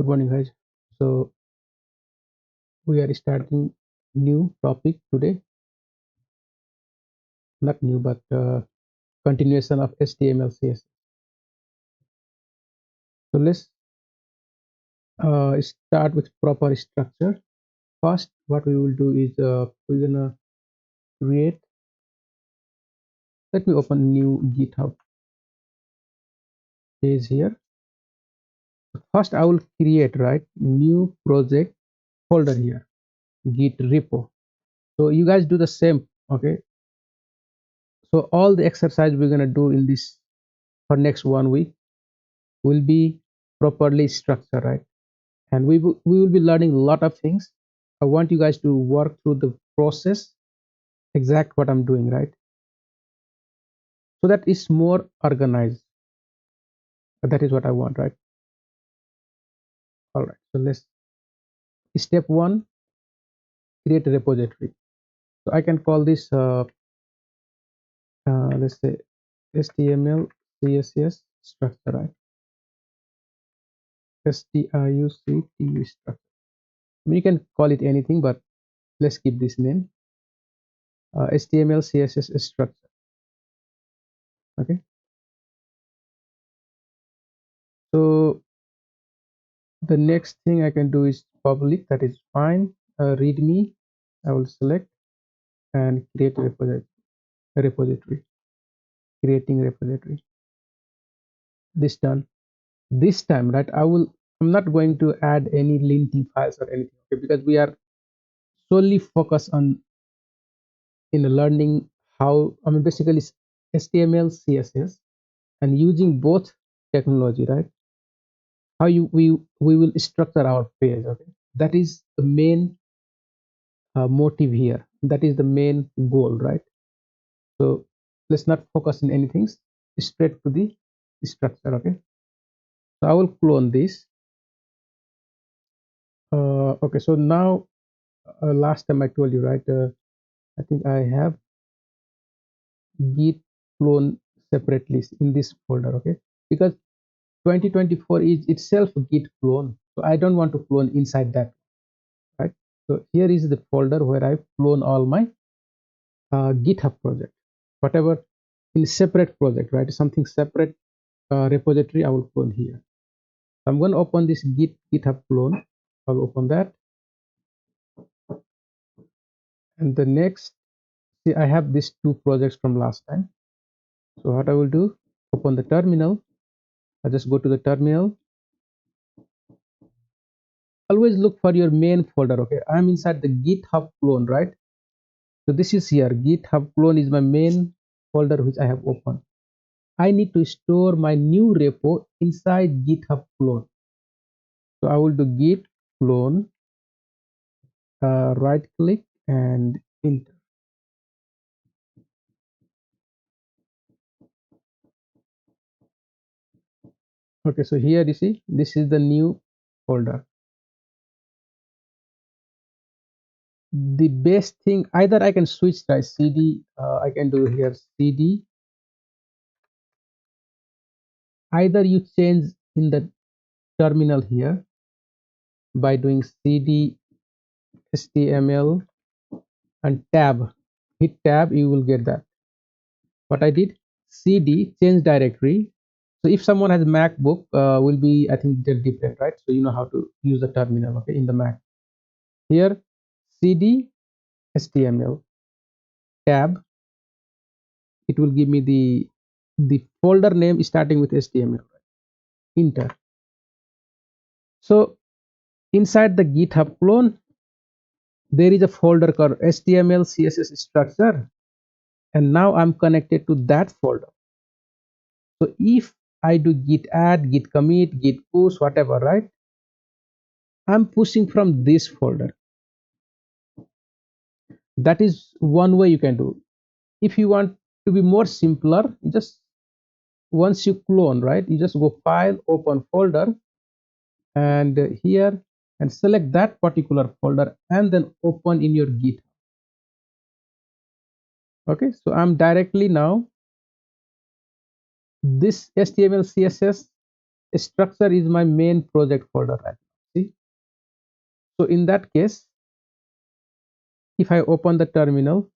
Good morning, guys. So we are starting new topic today. Not new, but continuation of HTML CSS. So let's start with proper structure. First, what we will do is we're gonna create. Let me open new GitHub page here. First, I will create new project folder here, Git repo. So you guys do the same, okay? So all the exercise we're gonna do in this for next 1 week will be properly structured, right? And we will be learning a lot of things. I want you guys to work through the process, exact what I'm doing, right? So that is more organized. That is what I want, right? All right. So let's step one, create a repository. So I can call this let's say HTML CSS structure, right? STRUCT structure. I mean, you can call it anything, but let's keep this name, HTML CSS structure. Okay. So the next thing I can do is public, that is fine. Readme, I will select and create a repository. Creating repository. This done. This time, right? I'm not going to add any linting files or anything, okay? Because we are solely focused on learning how. I mean, basically HTML, CSS, and using both technology, right? How we will structure our page, okay? That is the main motive here. That is the main goal, right? So let's not focus on anything, straight to the structure, okay? So I will clone this. Okay, so now last time I told you, right? I think I have git clone separately in this folder, okay? Because 2024 is itself a git clone, so I don't want to clone inside that, right? So here is the folder where I clone all my GitHub project, whatever in separate project, right? Something separate repository I will clone here. I'm going to open this GitHub clone. I'll open that, and the next, see, I have these two projects from last time. So what I will do, open the terminal. I just go to the terminal. Always look for your main folder, okay? I'm inside the GitHub clone, right? So this is here. GitHub clone is my main folder which I have opened. I need to store my new repo inside GitHub clone. So I will do git clone, right click and enter. Okay, so here you see this is the new folder. The best thing, either I can switch right cd, I can do here cd, either you change in the terminal here by doing cd html and tab, hit tab, you will get that. What I did, cd change directory. So if someone has MacBook, will be, I think they're different, right? So you know how to use the terminal, okay, in the Mac. Here cd html tab, it will give me the folder name starting with html, enter. So inside the GitHub clone, there is a folder called html css structure, and now I'm connected to that folder. So if I do git add, git commit, git push, whatever, right, I'm pushing from this folder. That is one way you can do. If you want to be more simpler, just once you clone, right, you just go file, open folder, and here, and select that particular folder and then open in your git. Okay, so I'm directly now, this html css structure is my main project folder, right? So in that case, if I open the terminal,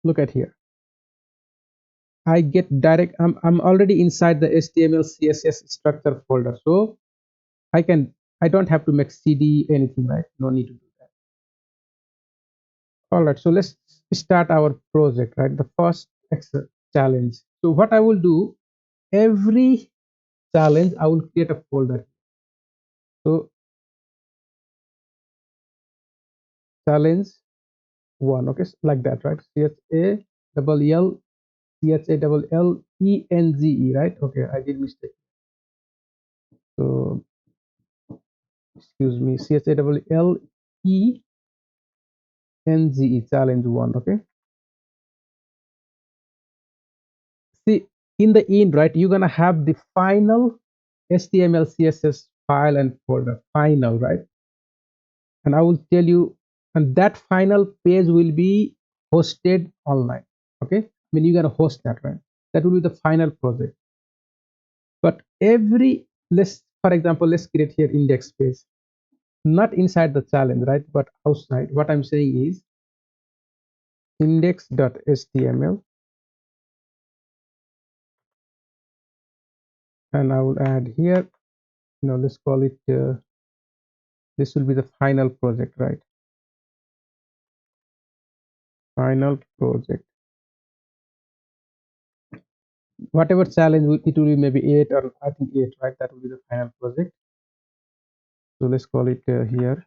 look at here, I get direct, I'm already inside the HTML CSS structure folder. So I don't have to make CD anything, right? No need to do that. All right, so let's start our project, right? The first challenge. So what I will do, every challenge, I will create a folder. So challenge one, okay, like that, right? CHALLENGE, right? Okay, I did mistake. So excuse me, CHALLENGE, challenge one, okay. See, in the end, right, you're gonna have the final HTML CSS file and folder, final, right? And I will tell you, and that final page will be hosted online, okay. I mean, you're gonna host that, right? That will be the final project. But every, let's, for example, let's create here index page, not inside the challenge, right, but outside. What I'm saying is index.html, and I will add here, let's call it, this will be the final project, right? Final project, whatever challenge it will be, maybe 8, or I think 8, right? That will be the final project. So let's call it here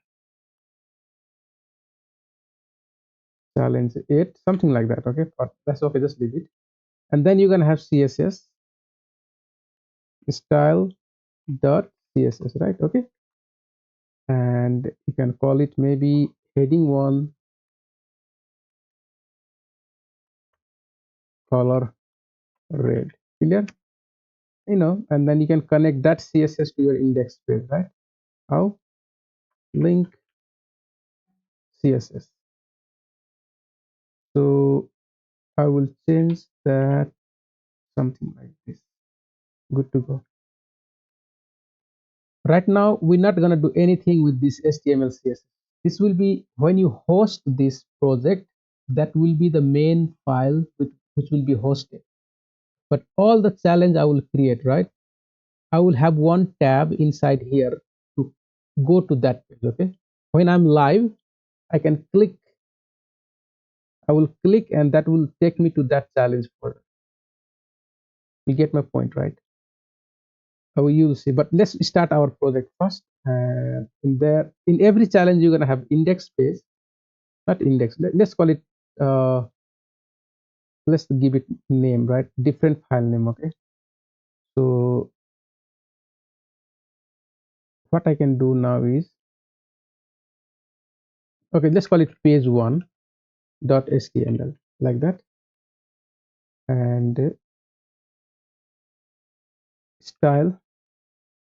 challenge 8, something like that, okay. But that's okay, just leave it. And then you're gonna have CSS style dot CSS, right? Okay, and you can call it maybe heading 1 color red, clear, and then you can connect that CSS to your index page, right? How? Link CSS. So I will change that, something like this. Good to go. Right now we're not going to do anything with this HTML CSS. This will be when you host this project, that will be the main file which will be hosted. But all the challenge I will create, right, I will have one tab inside here to go to that page, okay. When I'm live, I can click, I will click, and that will take me to that challenge folder. You get my point, right? How you will see. But let's start our project first. And in every challenge, you're gonna have index page, not index. Let's call it. Let's give it name, right? Different file name, okay. So what I can do now is, okay, let's call it page one dot html, like that, and style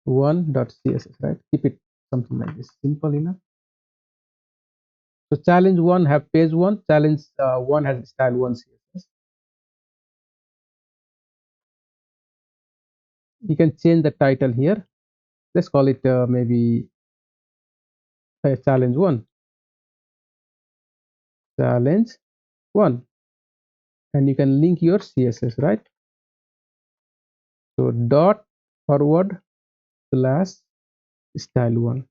one dot css, right? Keep it something like this, simple enough. So challenge one have page one, challenge one has style one css. You can change the title here. Let's call it maybe challenge one, challenge one, and you can link your css, right? So dot forward slash style one.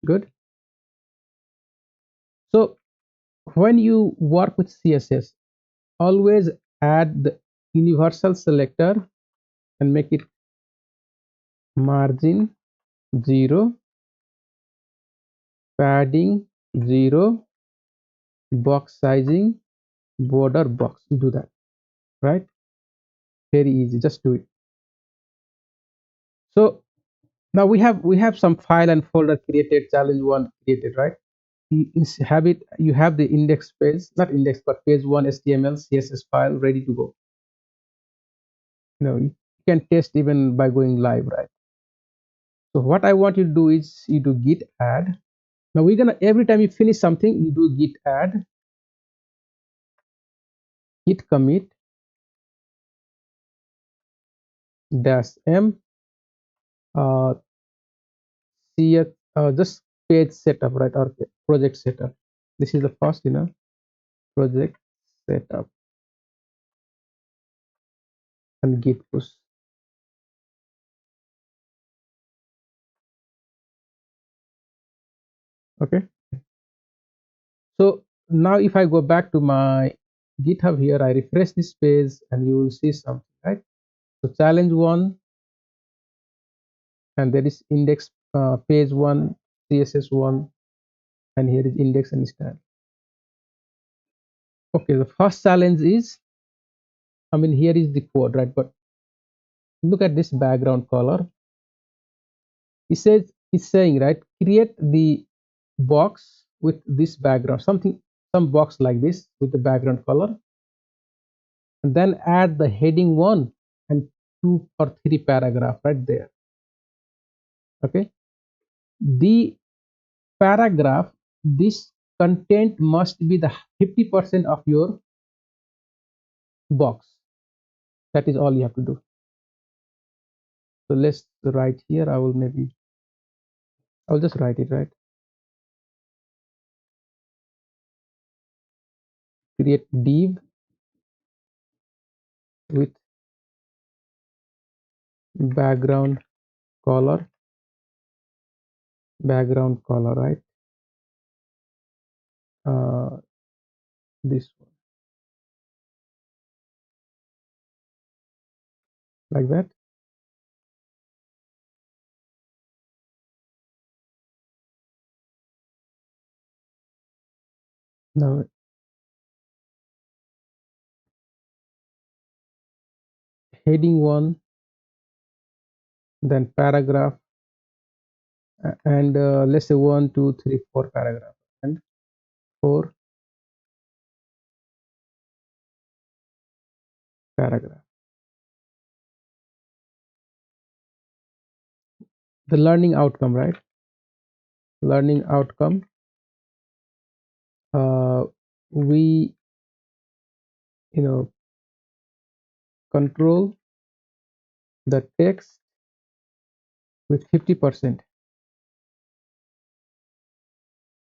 Good. So when you work with css, always add the universal selector and make it margin 0, padding 0, box sizing, border box. You do that, right? Very easy, just do it. So now we have some file and folder created, challenge one created, right? You have the index page, not index, but page one HTML CSS file ready to go. You can test even by going live, right? So what I want you to do is you do git add. Now we're gonna, every time you finish something, you do git add, git commit dash m, ch, just page setup, right? Or project setup. This is the first, project setup and git push. Okay. So now if I go back to my GitHub here, I refresh this page and you will see something, right? So challenge one, and there is index page one, CSS one, and here is index and style. Okay, the first challenge is, here is the code, right? But look at this background color. He's saying, right, create the box with this background, some box like this with the background color, and then add the heading one and two or three paragraph right there. Okay, the paragraph, this content must be the 50% of your box. That is all you have to do. So let's write here. I'll just write it, right? Create div with background color, right? uh, this one, like that. Now heading one, then paragraph, and let's say one, two, three, four paragraph, and four paragraph. The learning outcome, right? Learning outcome. We, you know, control the text with 50%.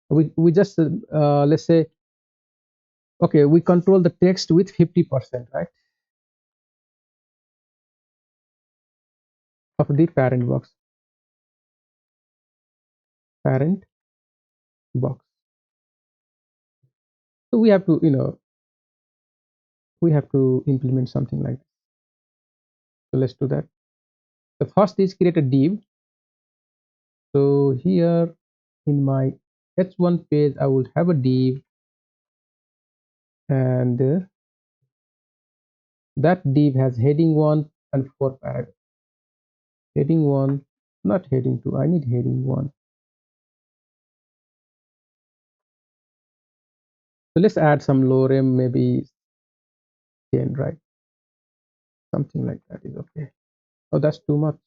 We just let's say, okay, we control the text with 50%, right, of the parent box. So we have to implement something like this. So let's do that. The first is create a div. So here in my h1 page, I will have a div, and that div has heading one and four paragraphs. Heading one, not heading two. I need heading one. So let's add some lorem, maybe 10, right? Something like that is okay. Oh, that's too much.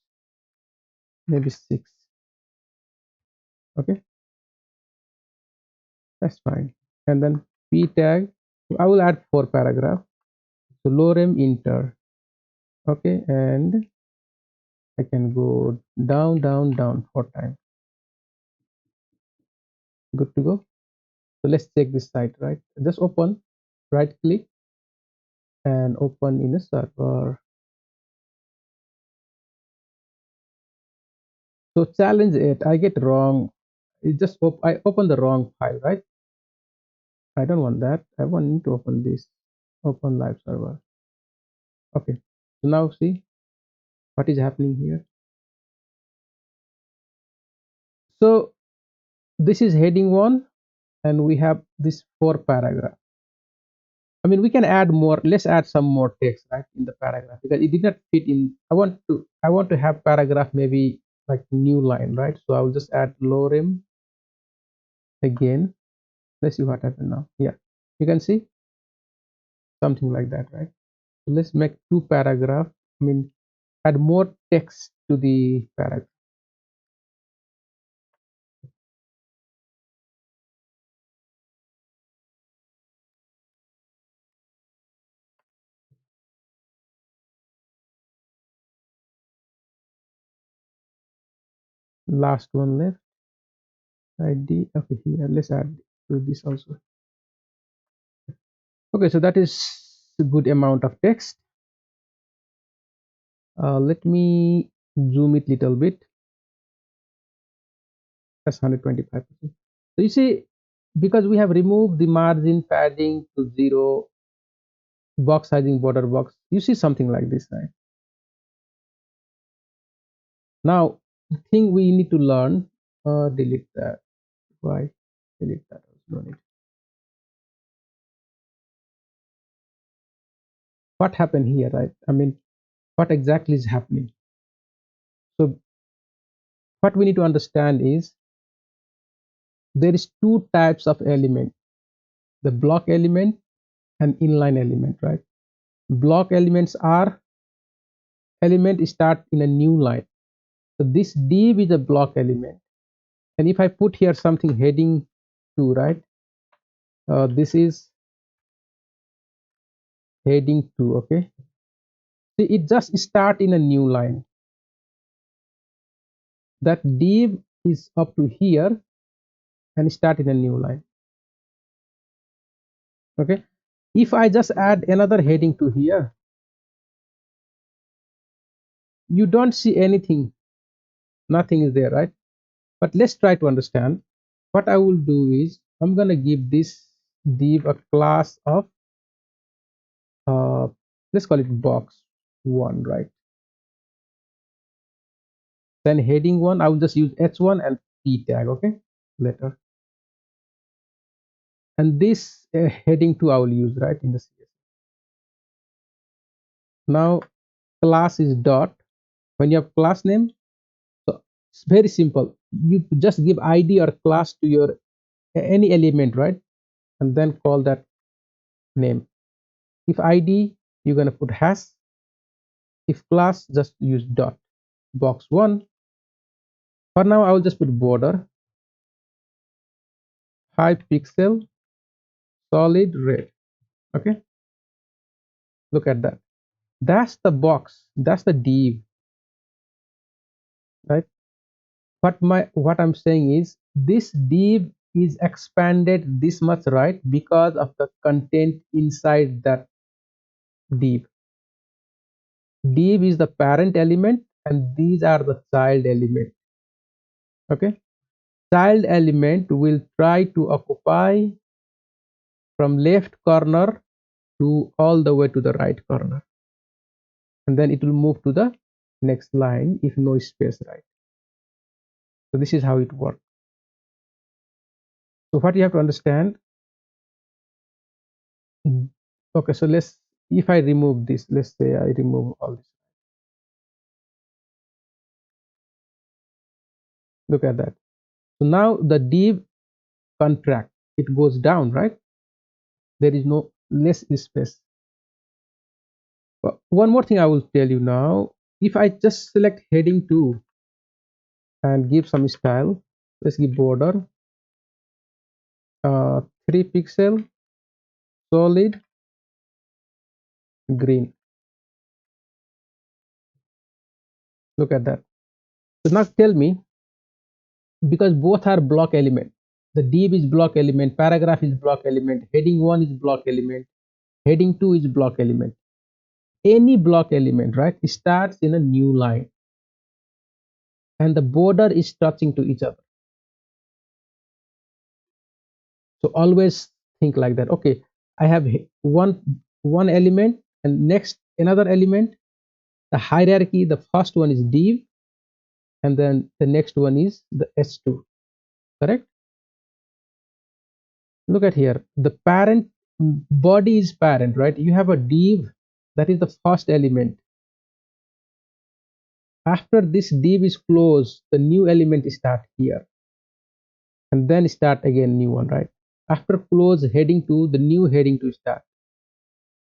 Maybe 6. Okay, that's fine. And then p tag, I will add 4 paragraph. So lorem inter. Okay, and I can go down, down, down 4 times. Good to go. So let's check this site, right? Just open, right click, and open in a server. So challenge it. I get wrong. I open the wrong file, right? I don't want that. I want to open this. Open live server. Okay. So now see what is happening here. So this is heading one, and we have this 4 paragraph. We can add more. Let's add some more text, right, in the paragraph, because it did not fit in. I want to have paragraph, maybe like new line, right? So I will just add lorem again. Let's see what happened now. Yeah, you can see something like that, right? So let's make 2 paragraph. Add more text to the paragraph. Last one left. id. Okay, here let's add to this also. Okay, so that is a good amount of text. Let me zoom it little bit. That's 125%. So you see, because we have removed the margin padding to 0, box sizing, border box, you see something like this, right? Now the thing we need to learn, delete that. Why delete that? No need. What happened here, right? I mean, what exactly is happening? So what we need to understand is there is two types of element: the block element and inline element, right? Block elements are element start in a new line. So this div is a block element, and if I put here something heading 2, right? This is heading 2. Okay, see, it just start in a new line. That div is up to here and start in a new line. Okay, if I just add another heading to here, you don't see anything, nothing is there, right? But let's try to understand. What I will do is I'm gonna give this div a class of uh, let's call it box 1, right? Then heading 1, I will just use h1 and p tag. Okay, later. And this heading 2 I will use, right, in the CS. Now class is dot. When you have class name, so it's very simple. You just give id or class to your any element, right? And then call that name. If id, you're gonna put hash. If class, just use dot. Box 1. For now I will just put border 5 pixel solid red. Okay, look at that. That's the box, that's the div, right? What I'm saying is this div is expanded this much, right, because of the content inside that div. Div is the parent element and these are the child element. Okay, child element will try to occupy from left corner to all the way to the right corner, and then it will move to the next line if no space, right? So this is how it works. So what you have to understand. Okay, so let's, if I remove this, let's say I remove all this, look at that. So now the div contract, it goes down, right? There is no less space. But one more thing I will tell you now. If I just select heading 2 and give some style, let's give border 3 pixel solid green. Look at that. So now tell me, because both are block element, the div is block element, paragraph is block element, heading 1 is block element, heading 2 is block element. Any block element, right, starts in a new line and the border is touching to each other. So always think like that. Okay, I have one element and next another element. The hierarchy, the first one is div and then the next one is the s2. Correct? Look at here. The parent body is parent, right? You have a div, that is the first element. After this div is closed, the new element start here and then start again new one, right? After close heading 2, the new heading 2 start.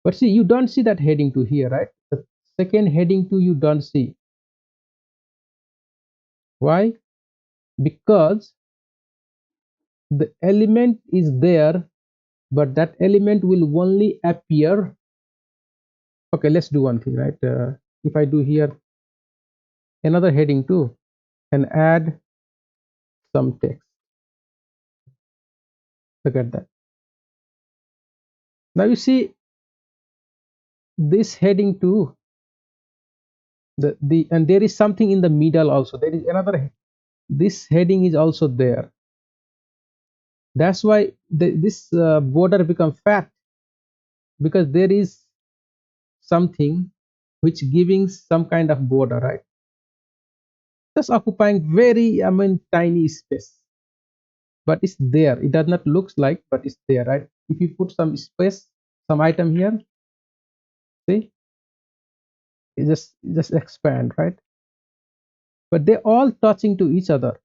But see, you don't see that heading 2 here, right? The second heading 2 you don't see. Why? Because the element is there, but that element will only appear. Okay, let's do one thing, right? If I do here another heading 2 and add some text, Look at that. Now you see this heading 2, the and there is something in the middle also. There is another, this heading is also there. That's why this border become fat, because there is something which giving some kind of border, right? Just occupying very, I mean, tiny space, but it's there. It does not looks like, but it's there, right? If you put some space, some item here, see, it just expand, right? But they're all touching to each other.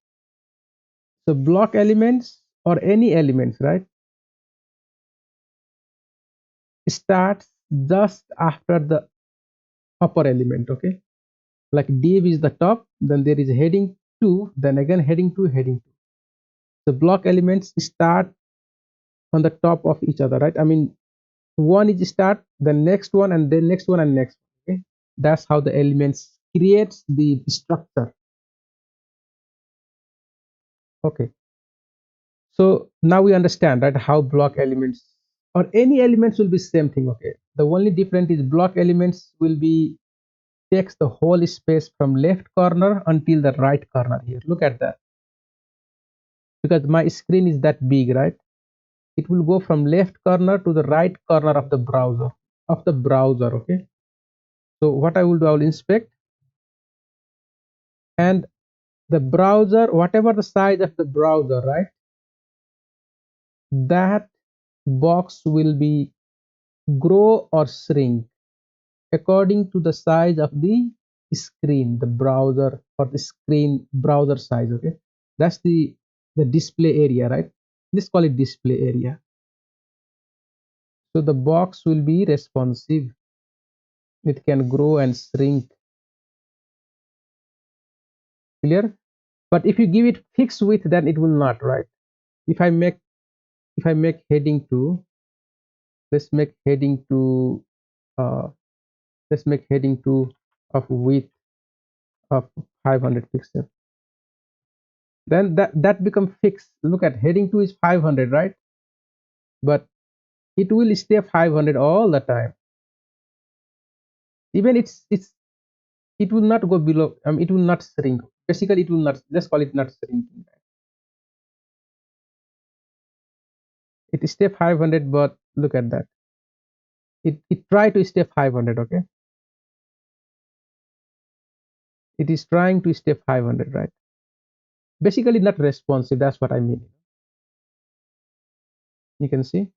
So block elements or any elements, right, starts just after the upper element. Okay, like div is the top, then there is heading 2, then again heading 2, heading 2. The block elements start on the top of each other, right? I mean, one is start, the next one, and then next one, and next one. Okay, that's how the elements creates the structure. Okay, so now we understand, right, how block elements or any elements will be same thing. Okay, the only difference is block elements will be takes the whole space from left corner until the right corner here. Look at that, because my screen is that big, right? It will go from left corner to the right corner of the browser. Okay, so what I will do, I will inspect, and the browser, whatever the size of the browser, right, that box will be grow or shrink according to the size of the screen, the browser, or the screen browser size. Okay, that's the display area, right? Let's call it display area. So the box will be responsive, it can grow and shrink. Clear? But if you give it fixed width, then it will not, right? if i make if I make heading 2, let's make heading 2, uh let's make heading 2 of width of 500 pixels, then that become fixed. Look at, heading 2 is 500, right? But it will stay 500 all the time. Even it will not go below. It will not shrink. Basically, it will not. Let's call it not shrinking. It stay 500, but look at that. It try to stay 500. Okay, it is trying to stay 500, right? Basically, not responsive. That's what I mean. You can see.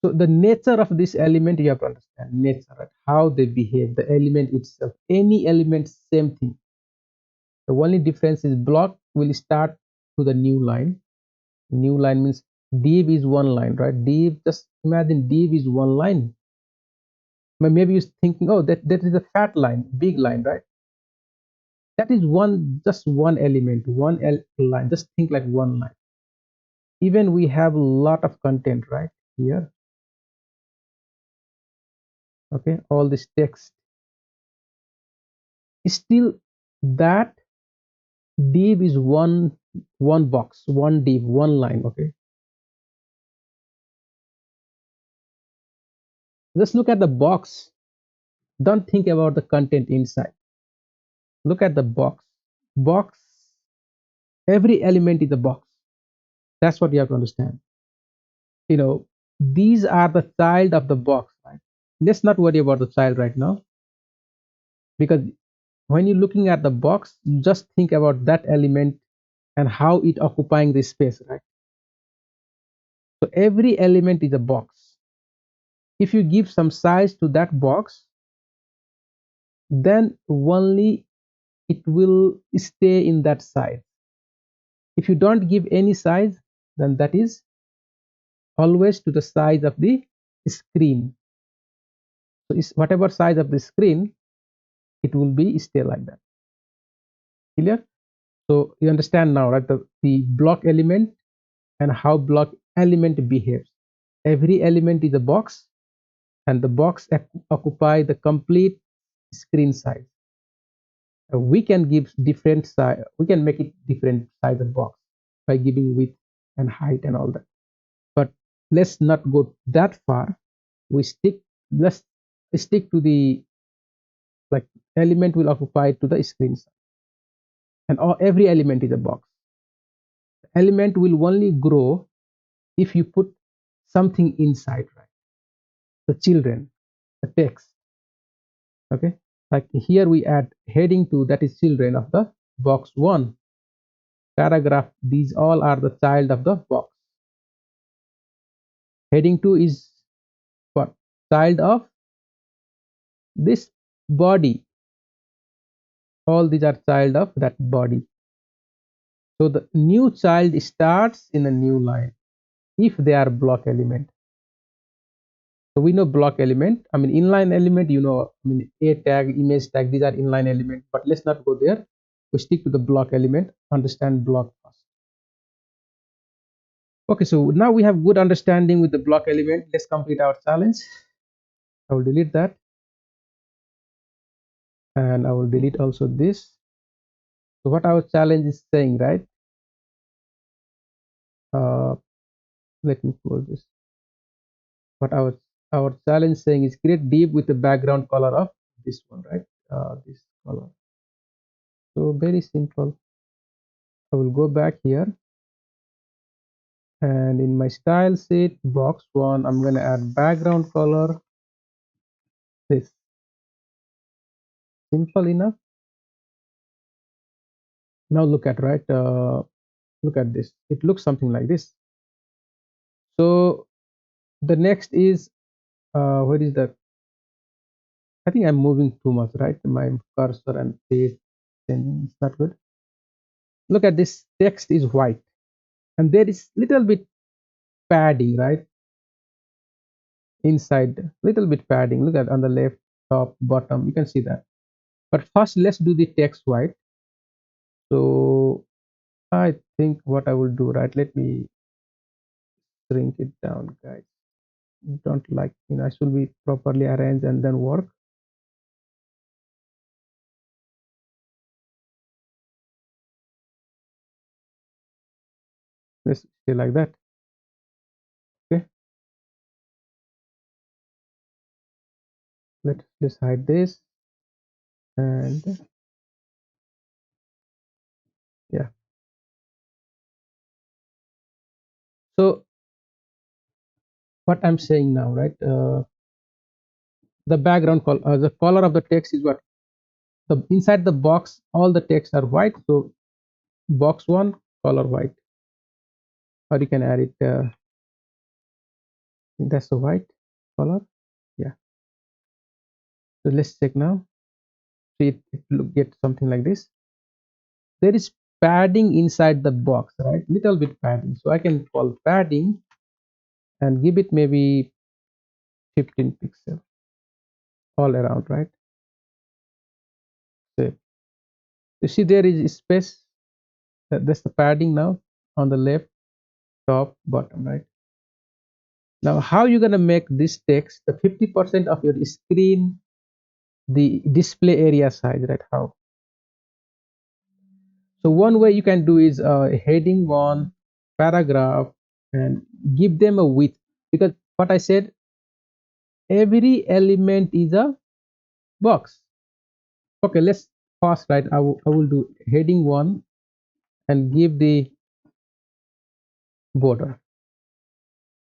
So the nature of this element, you have to understand nature, right? How they behave. The element itself. Any element, same thing. The only difference is block will start to the new line. New line means div is one line, right? Div, just imagine div is one line. Maybe you're thinking, oh, that is a fat line, big line, right? That is one, just one element, line. Just think like one line. Even we have a lot of content right here. Okay, all this text. Still, that div is one box, one div, one line. Okay, just look at the box. Don't think about the content inside. Look at the box. Box, every element is a box. That's what you have to understand. These are the child of the box, right? Let's not worry about the child right now, because when you're looking at the box, you just think about that element and how it occupying the space, right? So every element is a box. If you give some size to that box, then only it will stay in that size. If you don't give any size, then that is always to the size of the screen. So it's whatever size of the screen, it will be stay like that. Clear? So you understand now, right? The block element and how block element behaves. Every element is a box, and the box occupy the complete screen size. We can give different size. We can make it different size of box by giving width and height and all that. But let's not go that far. We stick let's stick to the, like, element will occupy to the screen size, and every element is a box. Element will only grow if you put something inside, right? The children, the text. Okay, like here we add heading 2, that is children of the box 1. Paragraph, these all are the child of the box. Heading 2 is what? Child of this body. All these are child of that body. So the new child starts in a new line if they are block element. So we know block element, I mean inline element, I mean a tag, image tag, these are inline element, but let's not go there. We stick to the block element, understand block first. Okay, so now we have good understanding with the block element. Let's complete our challenge. I will delete that, and I will delete also this. So what our challenge is saying, right? Uh, Let me close this. What our challenge saying is create div with the background color of this one, right? This color. So very simple. I will go back here, and in my style sheet box 1, I'm going to add background color this. Simple enough. Now look at, right, look at this. It looks something like this. So the next is, what is that? I think I'm moving too much, right? My cursor and page, and it's not good. Look at this, text is white, and there is little bit padding, right? Inside, little bit padding. Look at on the left, top, bottom. You can see that. But first, let's do the text white. So I think what I will do, right? Let me shrink it down, guys. Don't like, I should be properly arranged and then work. Let's stay like that. Okay. Let's hide this, and yeah. So what I'm saying now, right? The background the color of the text is what? The inside the box, all the text are white. So box 1 color white, or you can add it. That's the white color. Yeah. So let's check now. See, it look get something like this. There is padding inside the box, right? Little bit padding. So I can call padding and give it maybe 15 pixels all around, right? So you see there is space. That's the padding now on the left, top, bottom, right? Now, how you gonna make this text the 50% of your screen, the display area size, right? How? So one way you can do is heading 1, paragraph, and give them a width, because what I said, every element is a box. Okay, let's first, right? I will do heading 1 and give the border,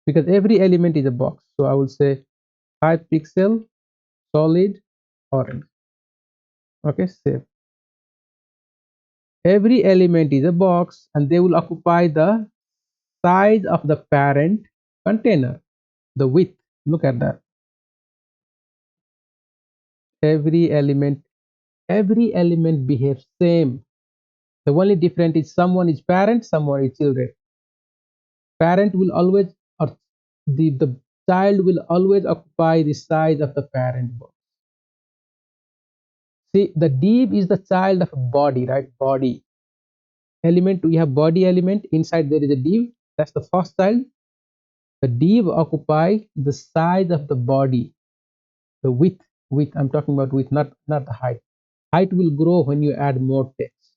because every element is a box. So I will say 5 pixel solid orange. Okay, save. Every element is a box, and they will occupy the size of the parent container, the width. Look at that. Every element behaves same. The only difference is someone is parent, someone is children. Parent will always, or the child will always occupy the size of the parent box. See, the div is the child of a body, right? Body element. We have body element. Inside there is a div. That's the first child. The div occupy the size of the body, the width. Width. I'm talking about width, not the height. Height will grow when you add more text,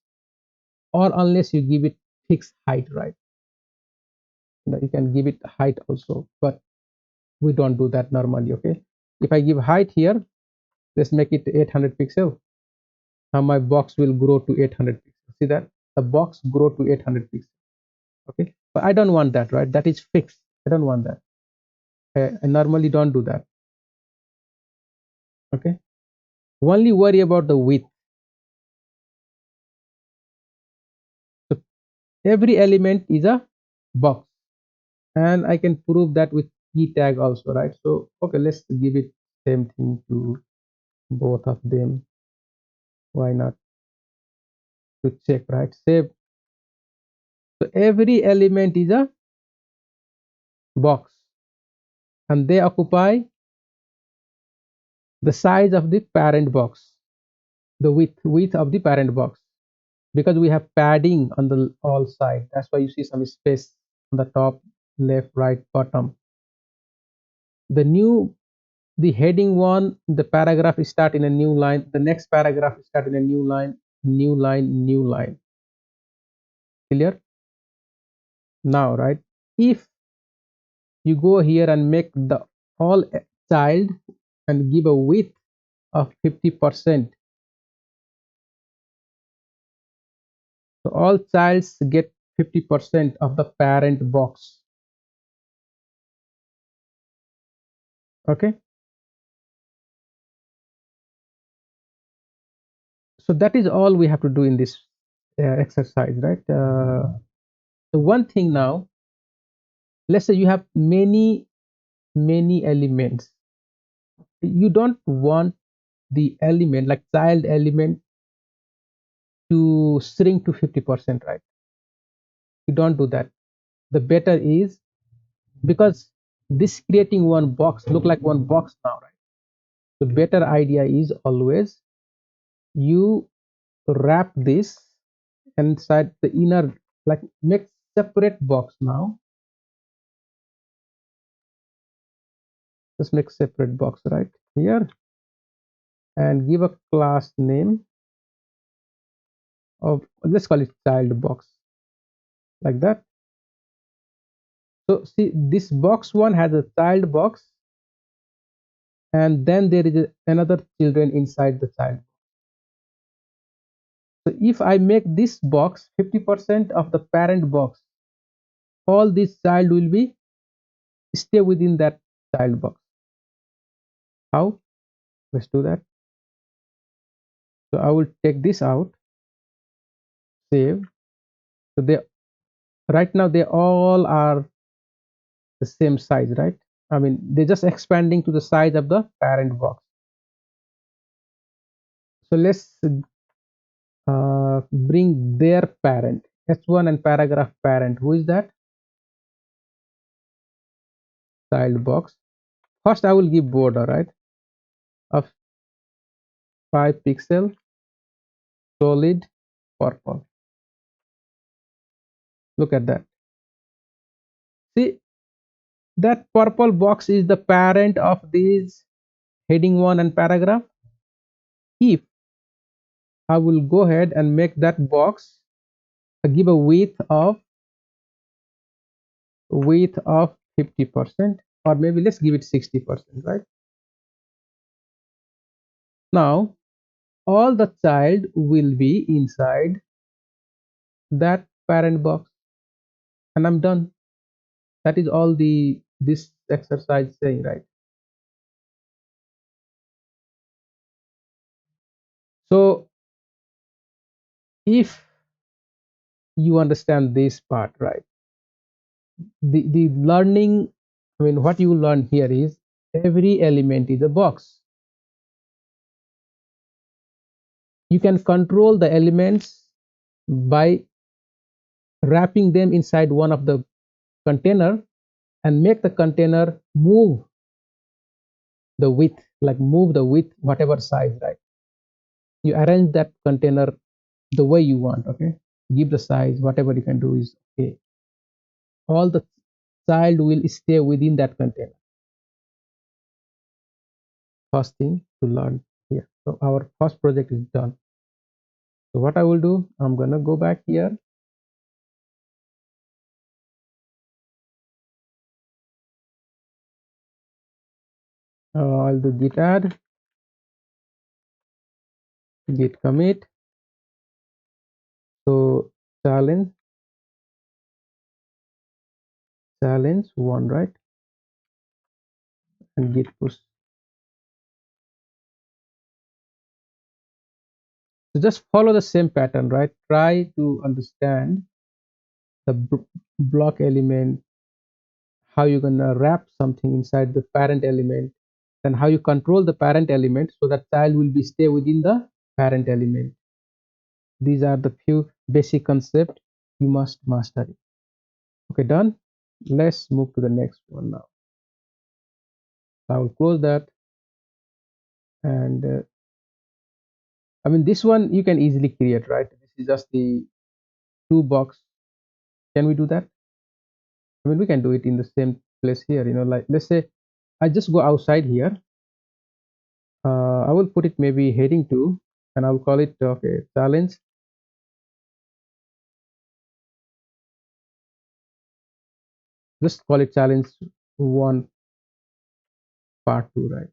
or unless you give it fixed height, right? You can give it height also, but we don't do that normally. Okay, if I give height here, let's make it 800 pixel. Now my box will grow to 800 pixels. See that the box grow to 800 pixels. Okay, but I don't want that, right? That is fixed. I don't want that. I normally don't do that. Okay, only worry about the width. So every element is a box, and I can prove that with key tag also, right? So okay, let's give it same thing to both of them. Why not? To check, right? Save. So every element is a box, and they occupy the size of the parent box, the width of the parent box, because we have padding on the all side. That's why you see some space on the top, left, right, bottom. The new the heading one, the paragraph start in a new line. The next paragraph start in a new line, new line, new line. Clear? Now, right? If you go here and make the all child and give a width of 50%, so all childs get 50% of the parent box. Okay, so that is all we have to do in this exercise, right? The one thing now, let's say you have many elements. You don't want the element like child element to shrink to 50%, right? You don't do that. The better is, because this creating one box look like one box now, right? The better idea is always you wrap this inside the inner, like make separate box. Now let's make separate box right here and give a class name of, let's call it child box, like that. So see, this box one has a child box, and then there is another children inside the child. So if I make this box 50% of the parent box, all this child will be stay within that child box. How? Let's do that. So I will take this out, save. So they right now they all are the same size, right? I mean, they're just expanding to the size of the parent box. So let's bring their parent h1 and paragraph parent. Who is that? Child box. First I will give border, right, of 5 pixel, solid purple. Look at that. See, that purple box is the parent of these heading 1 and paragraph. If I will go ahead and make that box, give a width of 50%, or maybe let's give it 60%, right? Now all the child will be inside that parent box, and I'm done. That is all the this exercise saying, right? So if you understand this part, right, the learning, I mean, what you learn here is every element is a box. You can control the elements by wrapping them inside one of the container and make the container move the width, like move the width whatever size, right? You arrange that container the way you want. Okay, give the size, whatever you can do is okay. All the child will stay within that container. First thing to learn here. So our first project is done. So what I will do, I'm gonna go back here I'll do git add, git commit. So challenge one, right? And git push. So just follow the same pattern, right? Try to understand the block element, how you're gonna wrap something inside the parent element, then how you control the parent element so that child will be stay within the parent element. These are the few basic concepts you must master it. Okay, done. Let's move to the next one now. I will close that, and I mean this one you can easily create, right? This is just the two box. Can we do that? I mean we can do it in the same place here. Like let's say I just go outside here. I will put it maybe heading 2, and I'll call it okay challenge. Just call it challenge 1 part 2, right?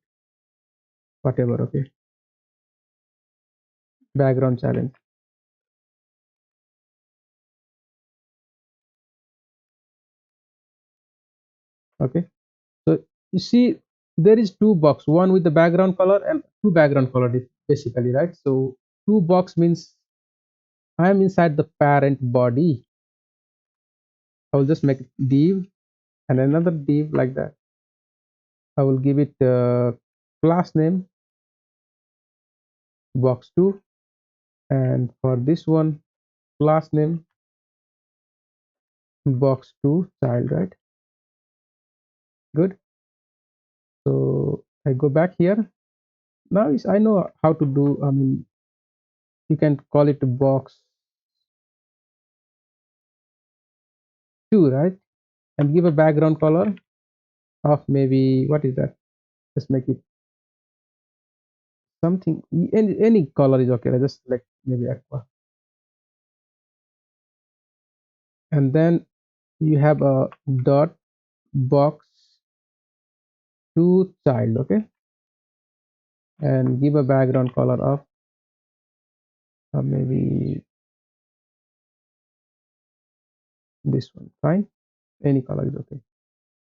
Whatever. Okay, background challenge. Okay, so you see there is two box, one with the background color and two background color basically, right? So two box means I am inside the parent body. I will just make it div and another div like that. I will give it class name box2, and for this one class name box2 child, right? Good. So I go back here. Now is I know how to do. I mean you can call it box2, right? And give a background color of maybe what is that? Just make it something, any color is okay. I just select maybe aqua, and then you have a dot box to child, okay, and give a background color of maybe this one. Fine, any color is okay.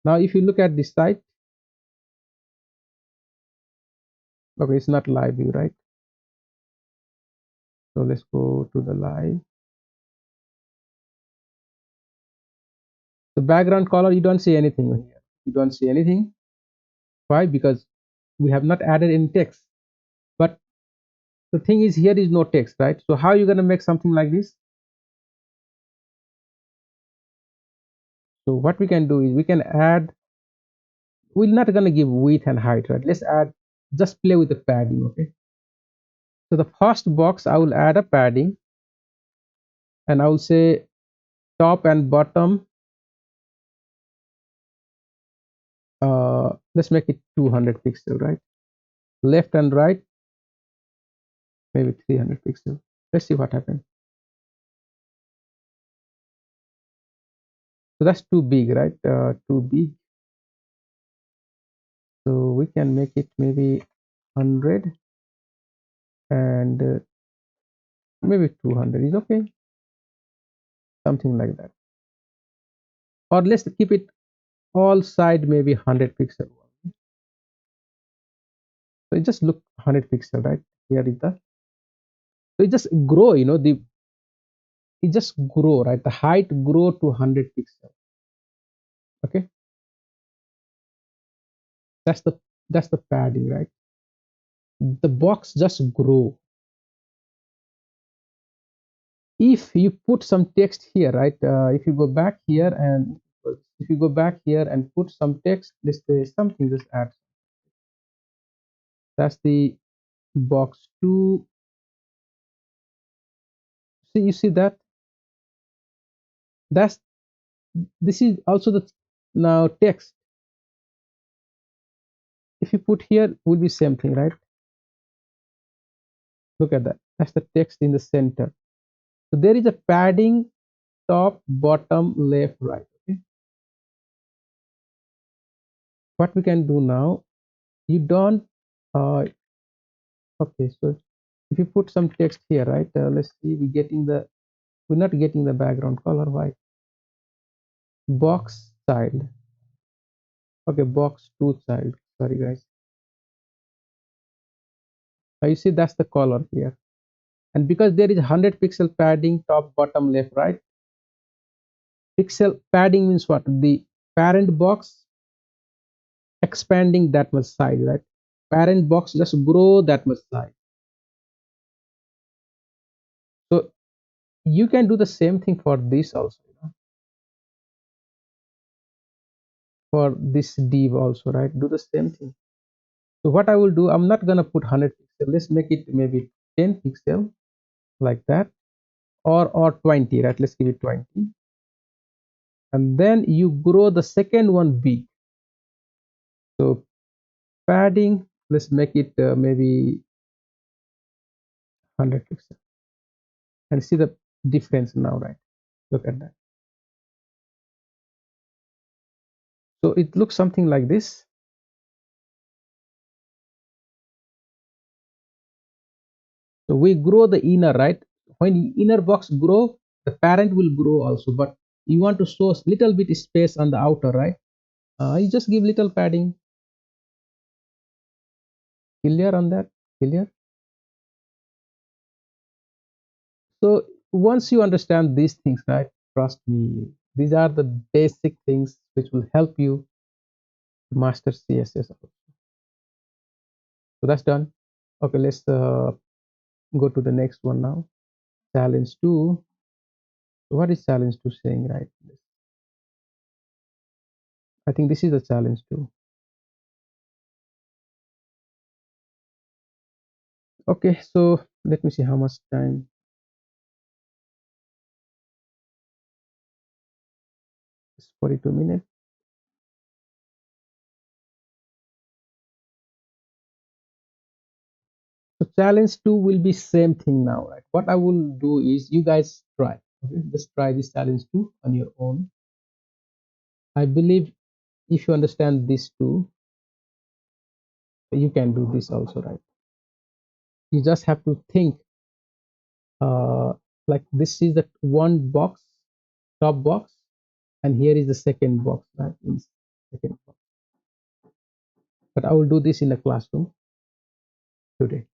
Now if you look at this site, okay, it's not live view, right? So let's go to the live. The background color, you don't see anything here. You don't see anything. Why? Because we have not added any text. But the thing is, here is no text, right? So how are you going to make something like this? So what we can do is we can add, we're not going to give width and height, right? Let's add, just play with the padding, okay? So the first box, I will add a padding, and I will say top and bottom, let's make it 200 pixel, right? Left and right, maybe 300 pixel. Let's see what happens. So that's too big, right? Too big. So we can make it maybe 100, and maybe 200 is okay, something like that. Or let's keep it all side maybe 100 pixel. So it just look 100 pixel, right? Here is the, so it just grow, the it just grow, right? The height grow to 100 pixel. Okay, that's the padding, right? The box just grow. If you put some text here, right? If you go back here and if you go back here and put some text, let's say something, just add. That's the box 2. See, you see that? That's this is also the now text. If you put here, will be same thing, right? Look at that. That's the text in the center. So there is a padding top, bottom, left, right. Okay. What we can do now, you don't uh, okay, so if you put some text here, right, let's see, we're not getting the background color. Why? Box child. Okay, box two child, sorry guys. You see, that's the color here. And because there is 100 pixel padding, top, bottom, left, right, pixel padding means what? The parent box expanding that much size, right? Parent box just grow that much size. So you can do the same thing for this also, for this div also, right? Do the same thing. So what I will do, I'm not gonna put 100 pixel. Let's make it maybe 10 pixel, like that, or 20, right? Let's give it 20, and then you grow the second one big. So padding, let's make it maybe 100 pixel, and see the difference now, right? Look at that. So it looks something like this. So we grow the inner, right? When inner box grow, the parent will grow also, but you want to show little bit space on the outer, right? You just give little padding. Clear on that? Clear? So once you understand these things, right? Trust me, these are the basic things which will help you to master CSS. So that's done. Okay, let's go to the next one now. Challenge two. What is challenge two saying, right? I think this is the challenge two. Okay, so let me see how much time. It's 42 minutes. So challenge two will be same thing now, right? What I will do is you guys try. Okay, just try this challenge two on your own. I believe if you understand this two, you can do this also, right? You just have to think uh, like this is the one box, top box, and here is the second box, right? Second box. But I will do this in the classroom today.